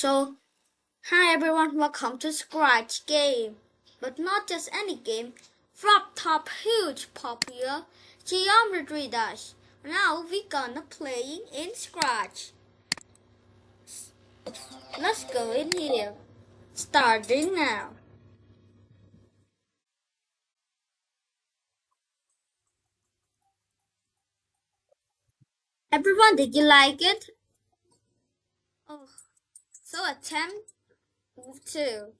So, hi everyone, welcome to Scratch Game. But not just any game, flop top huge popular geometry dash. Now we gonna playing in Scratch. Let's go in here. Starting now. Everyone, did you like it? Oh, so attempt two.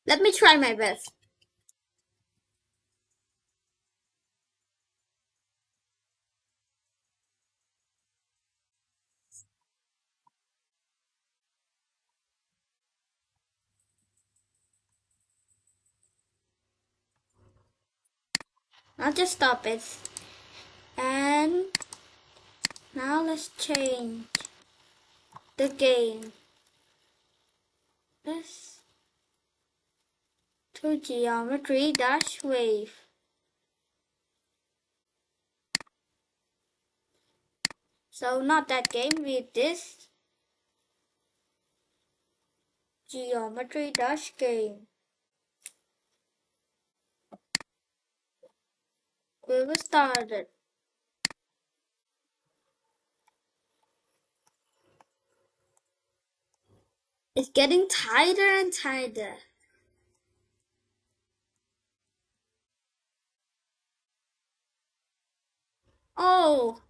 Let me try my best. I'll just stop it. And now let's change the game. Let's to geometry dash wave. So not that game, with this geometry dash game. We will start it. It's getting tighter and tighter. Oh,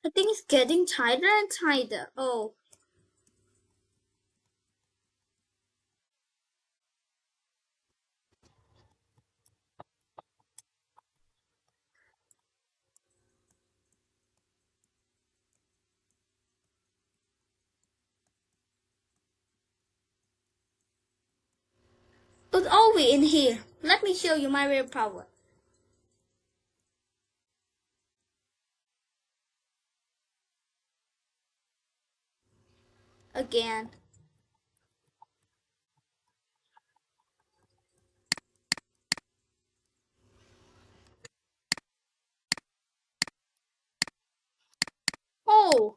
I think it's getting tighter and tighter. Oh, but are we in here? Let me show you my real power. Again. Oh,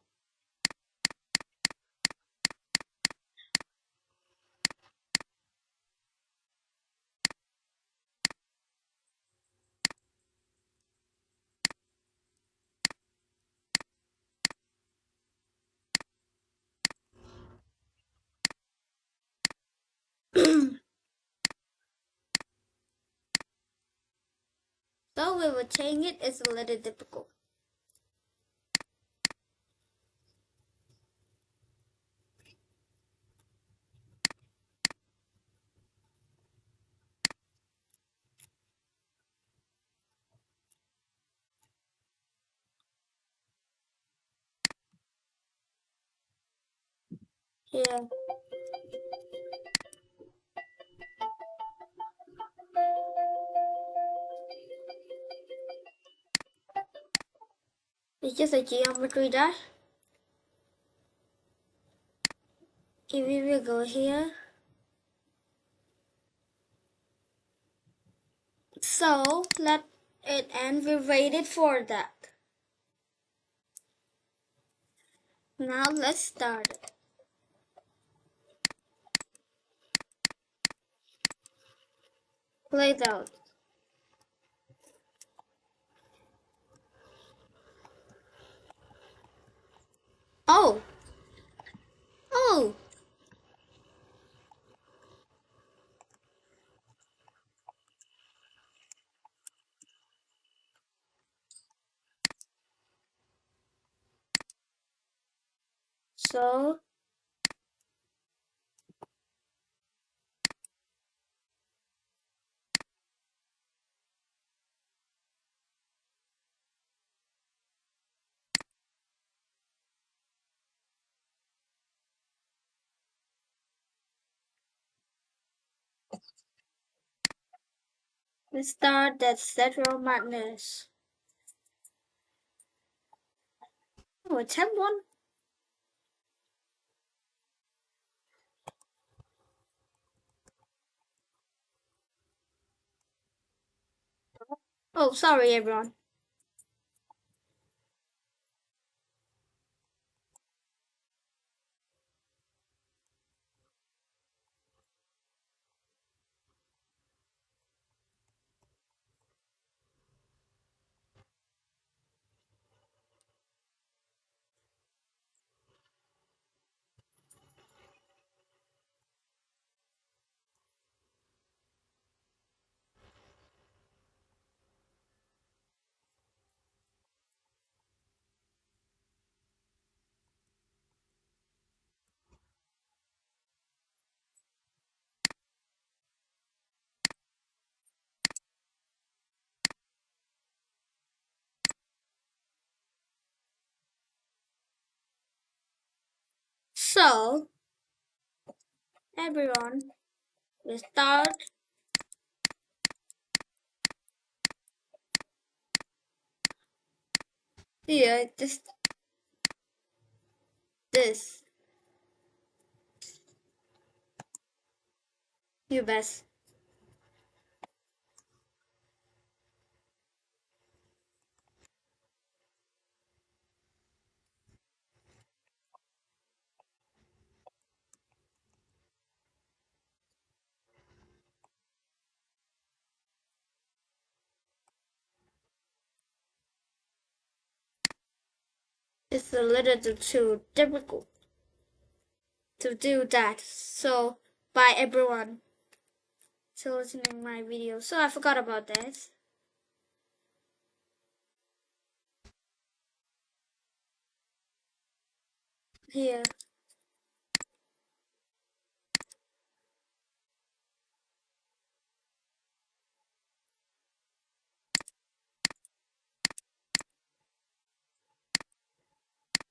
so we will change it. It's a little difficult. Here. It's just a geometry dash. If we will go here. So let it end. We waited for that. Now let's start it. Play it out. So we start that central madness. Oh, attempt one. Oh, sorry everyone. So everyone, we start here. Just this. You best. It's a little too difficult to do that. So bye everyone to listening my video. So I forgot about that. Here.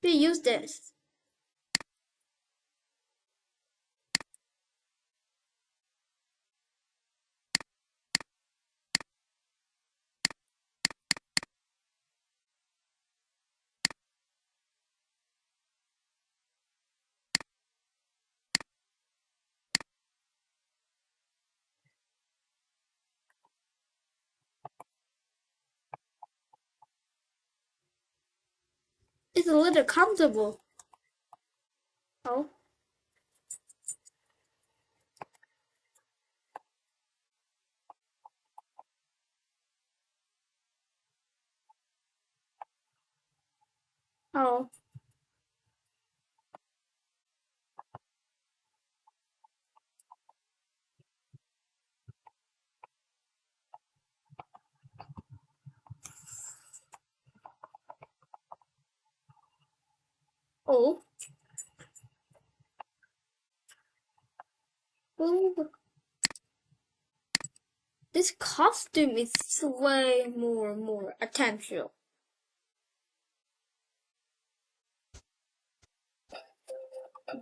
We use this. It's a little comfortable. Oh. Oh. Oh. Oh. This costume is way more attention.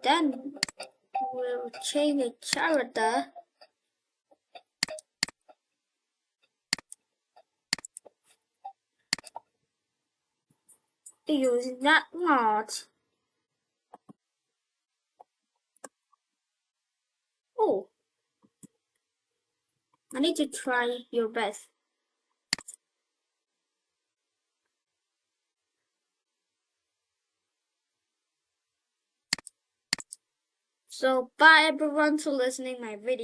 Then we'll change the character using that mod. Oh, I need to try your best. So bye everyone for listening my video.